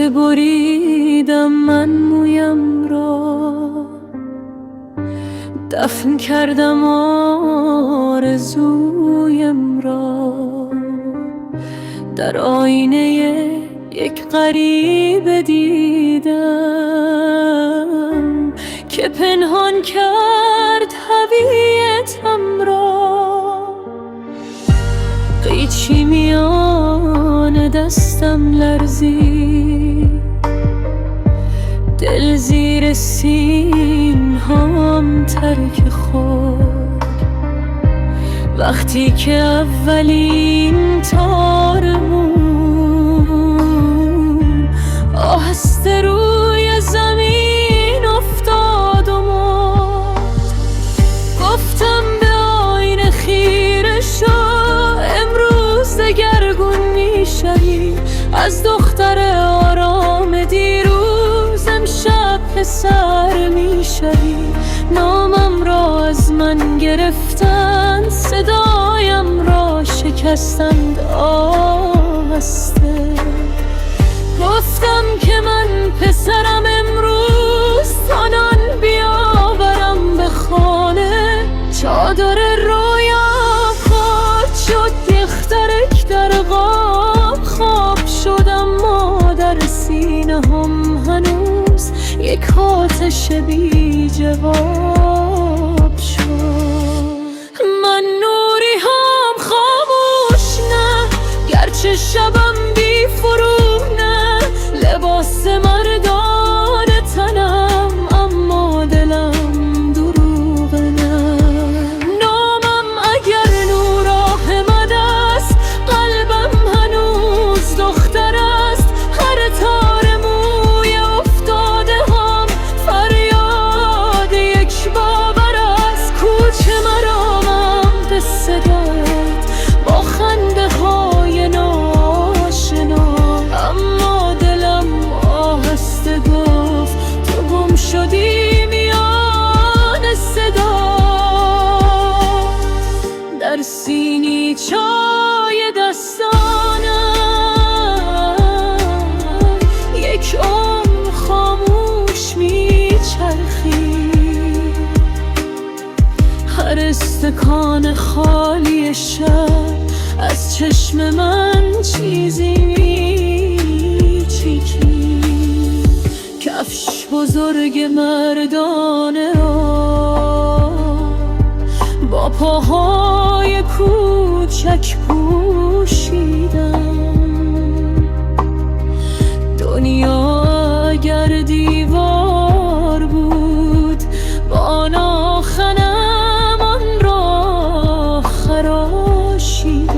که بریدم من مویم را، دفن کردم آرزویم را در آینه یک غریبه دیدم که پنهان کرد هویتم را. قیچی میان دستم لرزید، دل زیر سینه‌ام ترک خود، وقتی که اولین تار موم آهسته روی زمین افتاد و مرد. گفتم به آینه خیره شو، امروز دگرگون میشوی از دختر آرام دیروز، امشب پسر میشوی. نامم را از من گرفتند، صدایم را شکستند آهسته. گفتم که من پسرم، امروز تانان بیاورم به خانه. چادر رویا پاک شد، یخترک در قاب خواب شد، اما در سینه هم هنوز یک آتش بی جواب شد. من نوری هم خاموش نه، گرچه شبم بی فرونه، لباس مردان تنم اما دلم دروغ نه. نامم اگر نور آمد است، قلبم هنوز دختر است. هر تار موی افتاده هم فریاد یک باور است. کوچه مرامم به صدایت با خنده های ناشنا، اما دلم آهسته گفت تو گم شدی میان صدا. در سینی چای دستانم یک عمر خاموش میچرخید، هر استکان خالی شب از چشم من چیزی میچکید. کفش بزرگ مردانه را با پاهای کوچک پوشیدم. دنیا اگر دیوار بود، با ناخنم آن را خراشیدم.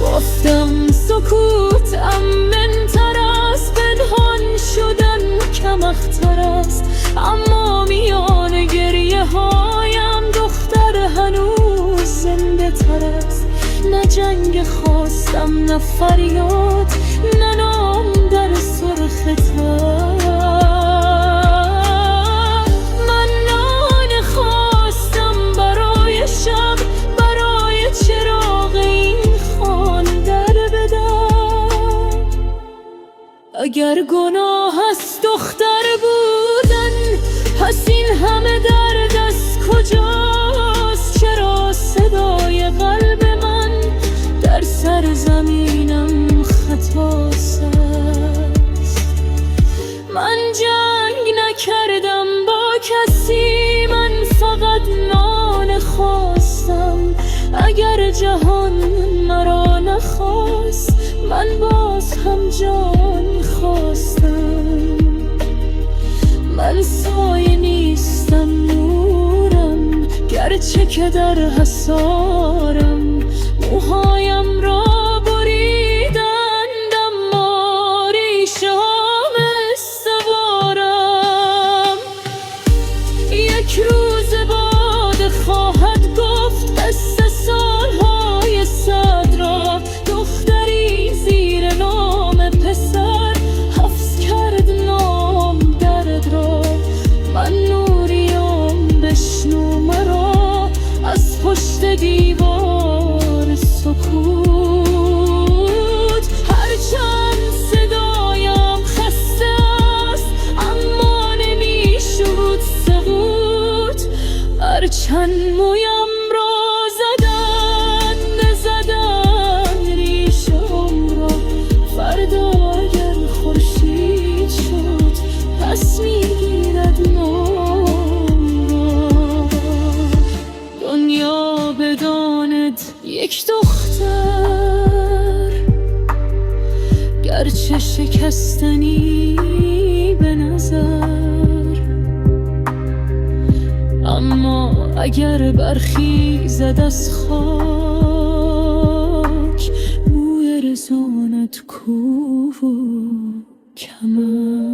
گفتم سکوتم منتر است، پنهان شدن کم اختر است، اما میان گریه هایم دختر هنوز زنده تر است. نه جنگ خواستم نه فریاد، نه نام در سرخ تر. من نان خواستم برای شب، برای چراغ این خان در بدر. اگر گناه است دختر بودن، پس این همه درد از کجاست؟ چرا صدای قلب من در سر زمینم خطاست؟ من جنگ نکردم با کسی، من فقط نان خواستم. اگر جهان مرا نخواست، من باز هم جان خواستم. من سایه نیستم، نورم، گرچه که در حصارم. موهایم را بریدند، اما ریشه‌ام استوارم. یک روز باد خواهد گفت قصه سالهای صد را. دختری زیر نام پسر حفظ کرد نام درد را. من نوریم، بشنو مرا از پشت دیوار سکوت. گرچه شکستنی به نظر، اما اگر برخیزد از خاک بوی رزانت کو و کمر.